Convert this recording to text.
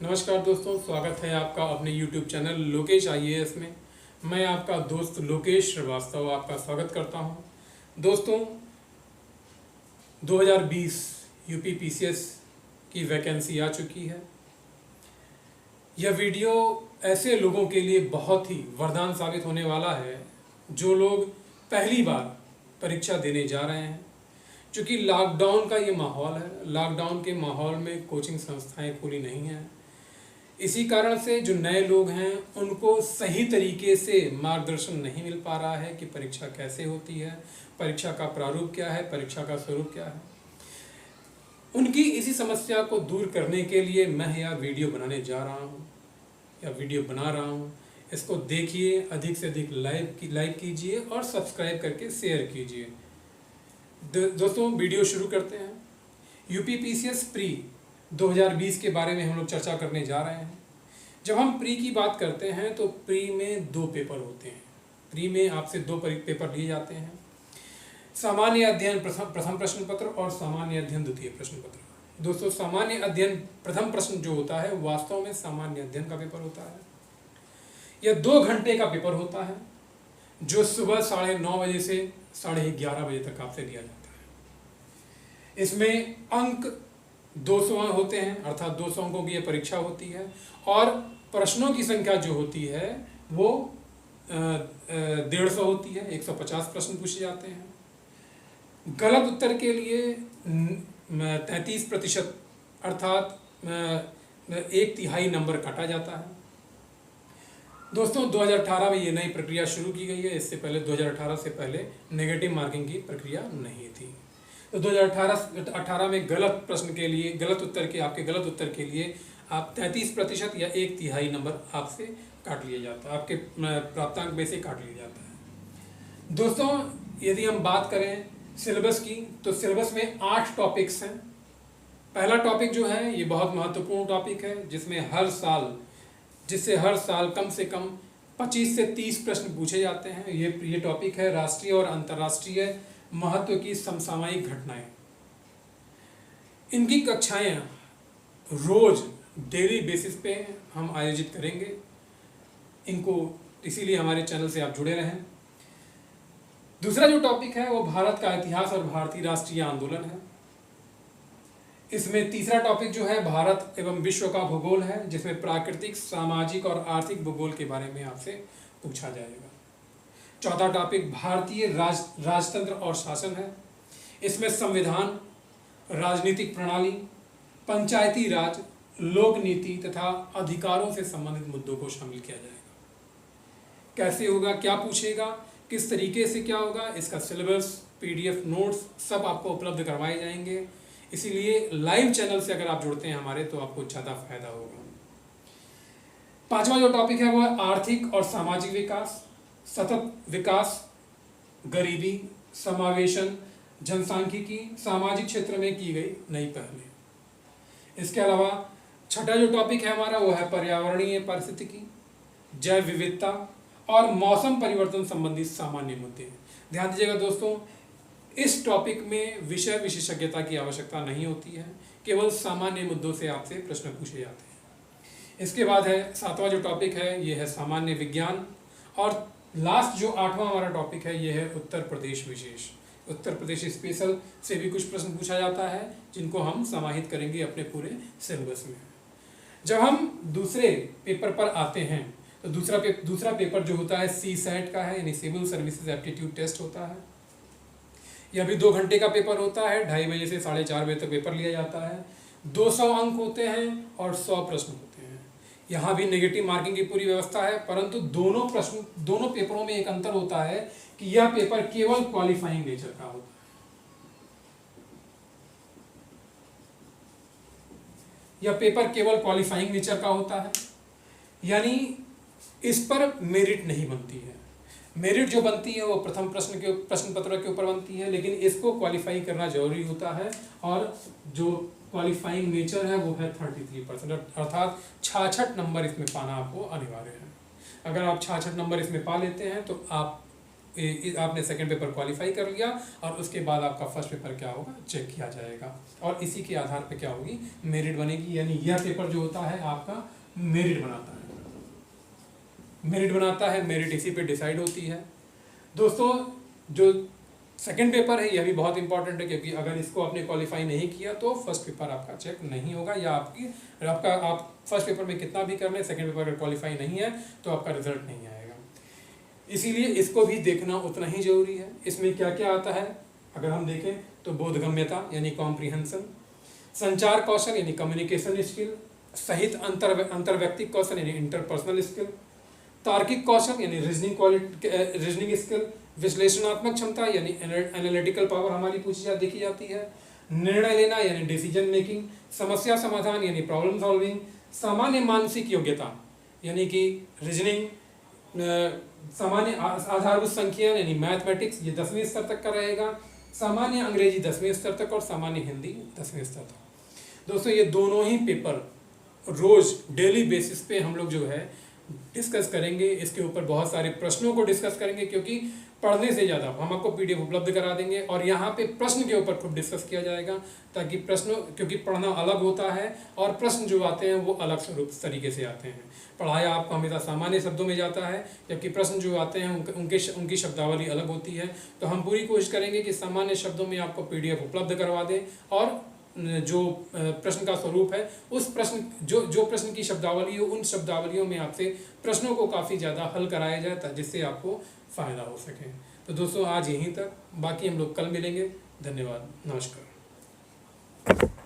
नमस्कार दोस्तों, स्वागत है आपका अपने YouTube चैनल लोकेश IAS में। मैं आपका दोस्त लोकेश श्रीवास्तव आपका स्वागत करता हूं। दोस्तों, 2020 यूपी PCS की वैकेंसी आ चुकी है। यह वीडियो ऐसे लोगों के लिए बहुत ही वरदान साबित होने वाला है जो लोग पहली बार परीक्षा देने जा रहे हैं। क्योंकि लॉकडाउन का ये माहौल है, लॉकडाउन के माहौल में कोचिंग संस्थाएं खुली नहीं हैं। इसी कारण से जो नए लोग हैं उनको सही तरीके से मार्गदर्शन नहीं मिल पा रहा है कि परीक्षा कैसे होती है, परीक्षा का प्रारूप क्या है, परीक्षा का स्वरूप क्या है। उनकी इसी समस्या को दूर करने के लिए मैं यह वीडियो बनाने जा रहा हूँ या वीडियो बना रहा हूँ। इसको देखिए, अधिक से अधिक लाइक कीजिए और सब्सक्राइब करके शेयर कीजिए। दोस्तों, वीडियो शुरू करते हैं। यूपी PCS प्री 2020 के बारे में हम लोग चर्चा करने जा रहे हैं। जब हम प्री की बात करते हैं तो प्री में 2 पेपर होते हैं। प्री में आपसे 2 पेपर लिए जाते हैं, सामान्य अध्ययन प्रथम प्रश्न पत्र और सामान्य अध्ययन द्वितीय प्रश्न पत्र। दोस्तों, सामान्य अध्ययन प्रथम प्रश्न जो होता है वास्तव में सामान्य अध्ययन का पेपर होता है। यह 2 घंटे का पेपर होता है जो सुबह 9:30 बजे से 11:30 बजे तक आपसे लिया जाता है। इसमें अंक 200 होते हैं, अर्थात 200 अंकों की यह परीक्षा होती है और प्रश्नों की संख्या जो होती है वो 150 होती है। 150 प्रश्न पूछे जाते हैं। गलत उत्तर के लिए 33% अर्थात 1/3 नंबर काटा जाता है। दोस्तों, 2018 में ये नई प्रक्रिया शुरू की गई है। इससे पहले 2018 से पहले नेगेटिव मार्किंग की प्रक्रिया नहीं थी। तो 2018 में गलत प्रश्न के लिए, आपके गलत उत्तर के लिए आप 33% या 1/3 नंबर आपसे काट लिया जाता है, आपके प्राप्तांक में से काट लिया जाता है। दोस्तों, यदि हम बात करें सिलेबस की तो सिलेबस में 8 टॉपिक्स हैं। पहला टॉपिक जो है ये बहुत महत्वपूर्ण टॉपिक है जिससे हर साल कम से कम 25 से 30 प्रश्न पूछे जाते हैं। ये टॉपिक है राष्ट्रीय और अंतर्राष्ट्रीय महत्व की समसामयिक घटनाएं। इनकी कक्षाएं रोज डेली बेसिस पे हम आयोजित करेंगे इनको, इसीलिए हमारे चैनल से आप जुड़े रहें। दूसरा जो टॉपिक है वो भारत का इतिहास और भारतीय राष्ट्रीय आंदोलन है। इसमें तीसरा टॉपिक जो है भारत एवं विश्व का भूगोल है, जिसमें प्राकृतिक, सामाजिक और आर्थिक भूगोल के बारे में आपसे पूछा जाएगा। चौथा टॉपिक भारतीय राजतंत्र और शासन है। इसमें संविधान, राजनीतिक प्रणाली, पंचायती राज, लोक नीति तथा अधिकारों से संबंधित मुद्दों को शामिल किया जाएगा। कैसे होगा, क्या पूछेगा, किस तरीके से क्या होगा, इसका सिलेबस, PDF नोट्स सब आपको उपलब्ध करवाए जाएंगे। इसीलिए लाइव चैनल से अगर आप जुड़ते हैं हमारे तो आपको ज़्यादा फायदा होगा। पांचवा जो टॉपिक है वो है आर्थिक और सामाजिक विकास, सतत विकास, गरीबी, समावेशन, जनसांख्यिकी, सामाजिक क्षेत्र में की गई नई पहलें। इसके अलावा छठा जो टॉपिक है हमारा वो है पर्यावरणीय पारिस्थितिकी, जैव विविधता और मौसम परिवर्तन संबंधी सामान्य मुद्दे। ध्यान दीजिएगा दोस्तों, इस टॉपिक में विषय विशेषज्ञता की आवश्यकता नहीं होती है, केवल सामान्य मुद्दों से आपसे प्रश्न पूछे जाते हैं। इसके बाद है 7वां जो टॉपिक है ये है सामान्य विज्ञान और लास्ट जो 8वां हमारा टॉपिक है ये है उत्तर प्रदेश विशेष। उत्तर प्रदेश स्पेशल से भी कुछ प्रश्न पूछा जाता है जिनको हम समाहित करेंगे अपने पूरे सिलेबस में। जब हम दूसरे पेपर पर आते हैं तो दूसरा पेपर जो होता है CSAT का है, यानी सिविल सर्विसेज एप्टीट्यूड टेस्ट होता है। यह भी 2 घंटे का पेपर होता है। 2:30 बजे से 4:30 बजे तक पेपर लिया जाता है। 200 अंक होते हैं और 100 प्रश्न होते हैं। यहाँ भी नेगेटिव मार्किंग की पूरी व्यवस्था है, परंतु दोनों पेपरों में एक अंतर होता है कि यह पेपर केवल क्वालिफाइंग नेचर का होता है। यह पेपर केवल क्वालिफाइंग नेचर का होता है, यानी इस पर मेरिट नहीं बनती है। मेरिट जो बनती है वो प्रथम प्रश्न पत्र के ऊपर बनती है, लेकिन इसको क्वालिफाई करना जरूरी होता है और जो क्वालिफाइंग नेचर है वो है 33%, अर्थात 66 नंबर इसमें पाना आपको अनिवार्य है। अगर आप 66 नंबर इसमें पा लेते हैं तो आप आपने सेकंड पेपर क्वालिफाई कर लिया और उसके बाद आपका फर्स्ट पेपर क्या होगा, चेक किया जाएगा और इसी के आधार पे क्या होगी, मेरिट बनेगी। यानी यह पेपर जो होता है आपका मेरिट बनाता है, मेरिट इसी पे डिसाइड होती है। दोस्तों जो सेकंड पेपर है यह भी बहुत इंपॉर्टेंट है, क्योंकि अगर इसको आपने क्वालिफाई नहीं किया तो फर्स्ट पेपर आपका चेक नहीं होगा, या आप फर्स्ट पेपर में कितना भी कर लें, सेकंड पेपर अगर क्वालिफाई नहीं है तो आपका रिजल्ट नहीं आएगा। इसीलिए इसको भी देखना उतना ही जरूरी है। इसमें क्या क्या आता है अगर हम देखें तो बोधगम्यता यानी कॉम्प्रिहेंशन, संचार कौशल यानी कम्युनिकेशन स्किल, सहित अंतर्व्यक्तिक कौशल यानी इंटरपर्सनल स्किल, तार्किक कौशल यानी रीजनिंग स्किल, विश्लेषणात्मक क्षमता यानी एनालिटिकल पावर हमारी देखी जाती है, निर्णय लेना यानी डिसीजन मेकिंग, समस्या समाधान यानी प्रॉब्लम सॉल्विंग, सामान्य मानसिक योग्यता यानी कि रीजनिंग, सामान्य आधारभूत संख्या यानी मैथमेटिक्स ये 10वीं स्तर तक का रहेगा, सामान्य अंग्रेजी 10वीं स्तर तक और सामान्य हिंदी 10वीं स्तर तक। दोस्तों ये दोनों ही पेपर रोज डेली बेसिस पे हम लोग जो है डिस्कस करेंगे, इसके ऊपर बहुत सारे प्रश्नों को डिस्कस करेंगे, क्योंकि पढ़ने से ज़्यादा हम आपको पीडीएफ उपलब्ध करा देंगे और यहाँ पे प्रश्न के ऊपर खूब डिस्कस किया जाएगा, ताकि क्योंकि पढ़ना अलग होता है और प्रश्न जो आते हैं वो अलग स्वरूप तरीके से आते हैं। पढ़ाया आपको हमेशा सामान्य शब्दों में जाता है, जबकि प्रश्न जो आते हैं उनकी शब्दावली अलग होती है। तो हम पूरी कोशिश करेंगे कि सामान्य शब्दों में आपको पीडीएफ उपलब्ध करवा दें और जो प्रश्न का स्वरूप है उस प्रश्न जो प्रश्न की शब्दावली हो उन शब्दावलियों में आपसे प्रश्नों को काफ़ी ज़्यादा हल कराया जाए, जिससे आपको फ़ायदा हो सके। तो दोस्तों आज यहीं तक, बाकी हम लोग कल मिलेंगे। धन्यवाद, नमस्कार।